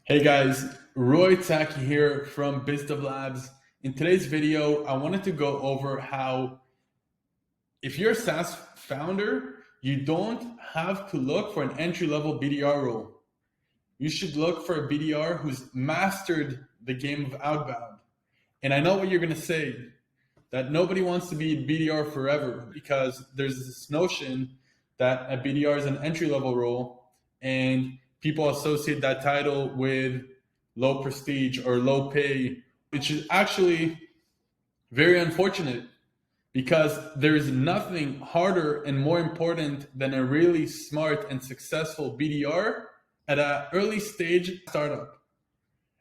Hey guys, Roy Taki here from BizDev Labs. In today's video, I wanted to go over how if you're a SaaS founder, you don't have to look for an entry-level BDR role. You should look for a BDR who's mastered the game of outbound. And I know what you're going to say, that nobody wants to be a BDR forever because there's this notion that a BDR is an entry-level role and people associate that title with low prestige or low pay, which is actually very unfortunate because there is nothing harder and more important than a really smart and successful BDR at an early stage startup.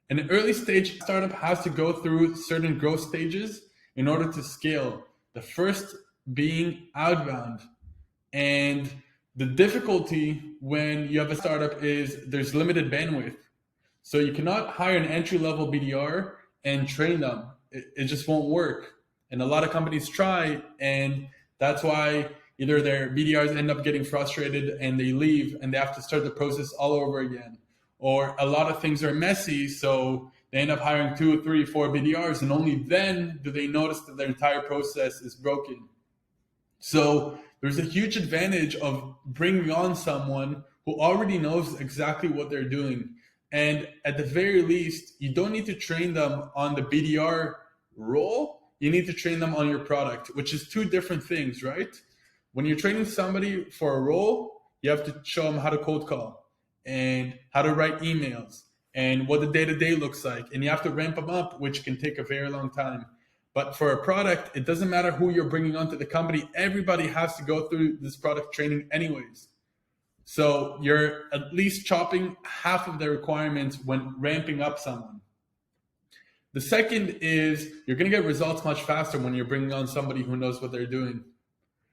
An early stage startup has to go through certain growth stages in order to scale. The first being outbound. And the difficulty when you have a startup is there's limited bandwidth. So you cannot hire an entry-level BDR and train them. It just won't work. And a lot of companies try, and that's why either their BDRs end up getting frustrated and they leave and they have to start the process all over again. Or a lot of things are messy, so they end up hiring 2, 3, 4 BDRs, and only then do they notice that their entire process is broken. So there's a huge advantage of bringing on someone who already knows exactly what they're doing. And at the very least, you don't need to train them on the BDR role. You need to train them on your product, which is two different things, right? When you're training somebody for a role, you have to show them how to cold call and how to write emails and what the day-to-day looks like. And you have to ramp them up, which can take a very long time. But for a product, it doesn't matter who you're bringing onto the company. Everybody has to go through this product training anyways. So you're at least chopping half of the requirements when ramping up someone. The second is you're going to get results much faster when you're bringing on somebody who knows what they're doing.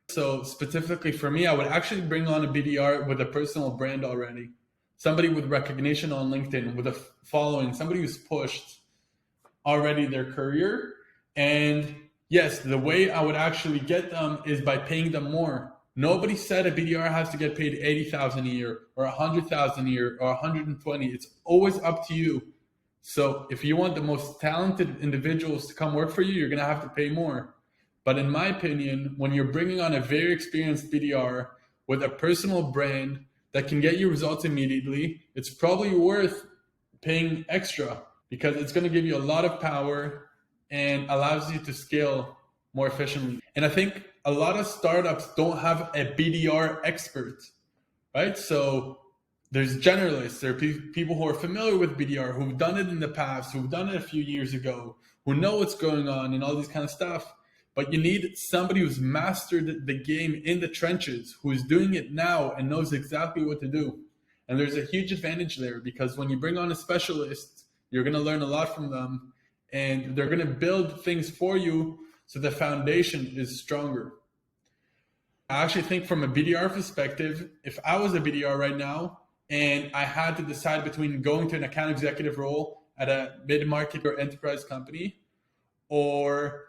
So specifically for me, I would actually bring on a BDR with a personal brand already. Somebody with recognition on LinkedIn, with a following, somebody who's pushed already their career. And yes, the way I would actually get them is by paying them more. Nobody said a BDR has to get paid $80,000 a year or $100,000 a year or $120,000. It's always up to you. So if you want the most talented individuals to come work for you, you're going to have to pay more. But in my opinion, when you're bringing on a very experienced BDR with a personal brand that can get you results immediately, it's probably worth paying extra because it's going to give you a lot of power and allows you to scale more efficiently. And I think a lot of startups don't have a BDR expert, right? So there's generalists, there are people who are familiar with BDR, who've done it in the past, who've done it a few years ago, who know what's going on and all these kind of stuff. But you need somebody who's mastered the game in the trenches, who is doing it now and knows exactly what to do. And there's a huge advantage there because when you bring on a specialist, you're going to learn a lot from them and they're going to build things for you so the foundation is stronger. I actually think from a BDR perspective, if I was a BDR right now and I had to decide between going to an account executive role at a mid-market or enterprise company or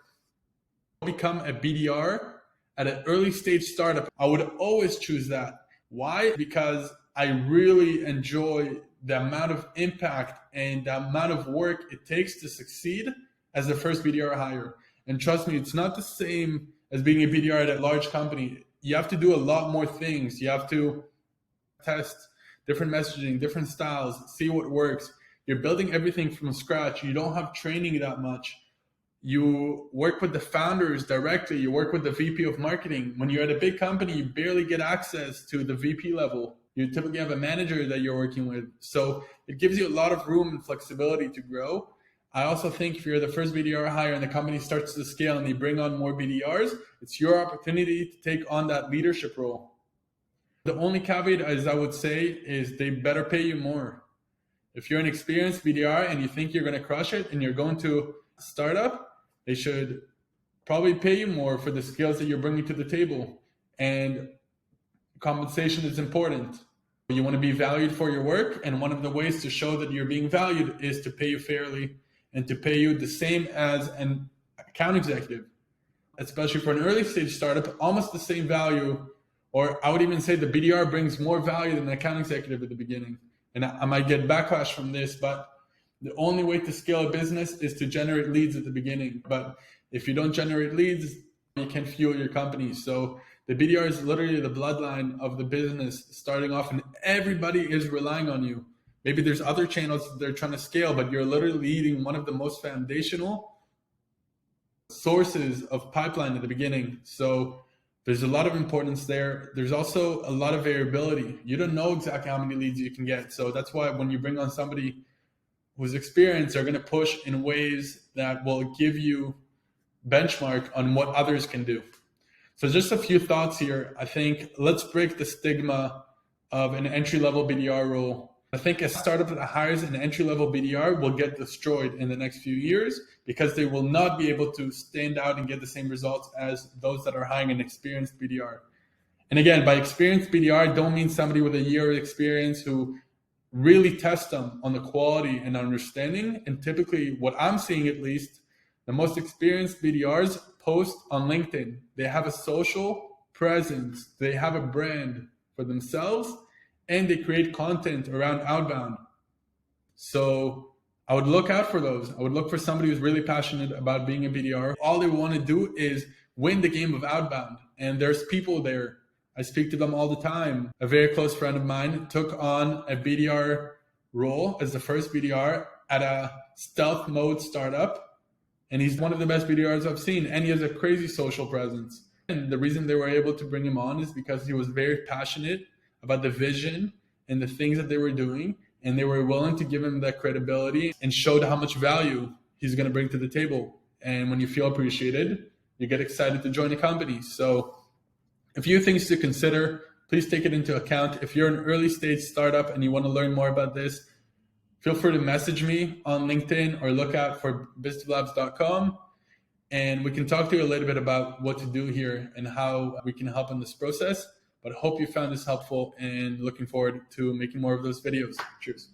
become a BDR at an early stage startup, I would always choose that. Why? Because I really enjoy the amount of impact and the amount of work it takes to succeed as the first BDR hire. And trust me, it's not the same as being a BDR at a large company. You have to do a lot more things. You have to test different messaging, different styles, see what works. You're building everything from scratch. You don't have training that much. You work with the founders directly. You work with the VP of marketing. When you're at a big company, you barely get access to the VP level. You typically have a manager that you're working with. So it gives you a lot of room and flexibility to grow. I also think if you're the first BDR hire and the company starts to scale and they bring on more BDRs, it's your opportunity to take on that leadership role. The only caveat, as I would say, is they better pay you more. If you're an experienced BDR and you think you're going to crush it and you're going to startup, they should probably pay you more for the skills that you're bringing to the table. And compensation is important. You want to be valued for your work, and one of the ways to show that you're being valued is to pay you fairly and to pay you the same as an account executive, especially for an early stage startup, almost the same value, or I would even say the BDR brings more value than an account executive at the beginning And I might get backlash from this, but the only way to scale a business is to generate leads at the beginning. But if you don't generate leads, you can't fuel your company. So the BDR is literally the bloodline of the business starting off, and everybody is relying on you. Maybe there's other channels that they're trying to scale, but you're literally leading one of the most foundational sources of pipeline at the beginning. So there's a lot of importance there. There's also a lot of variability. You don't know exactly how many leads you can get. So that's why when you bring on somebody who's experienced, they're going to push in ways that will give you benchmark on what others can do. So just a few thoughts here. I think let's break the stigma of an entry-level BDR role. I think a startup that hires an entry-level BDR will get destroyed in the next few years because they will not be able to stand out and get the same results as those that are hiring an experienced BDR. And again, by experienced BDR, I don't mean somebody with a year of experience who really test them on the quality and understanding. And typically, what I'm seeing at least, the most experienced BDRs post on LinkedIn. They have a social presence. They have a brand for themselves, and they create content around outbound. So I would look out for those. I would look for somebody who's really passionate about being a BDR. All they want to do is win the game of outbound. And there's people there. I speak to them all the time. A very close friend of mine took on a BDR role as the first BDR at a stealth mode startup. And he's one of the best BDRs I've seen. And he has a crazy social presence. And the reason they were able to bring him on is because he was very passionate about the vision and the things that they were doing. And they were willing to give him that credibility and showed how much value he's going to bring to the table. And when you feel appreciated, you get excited to join a company. So a few things to consider. Please take it into account. If you're an early stage startup and you want to learn more about this, feel free to message me on LinkedIn or look out for BizDevLabs.com. And we can talk to you a little bit about what to do here and how we can help in this process. But I hope you found this helpful and looking forward to making more of those videos. Cheers.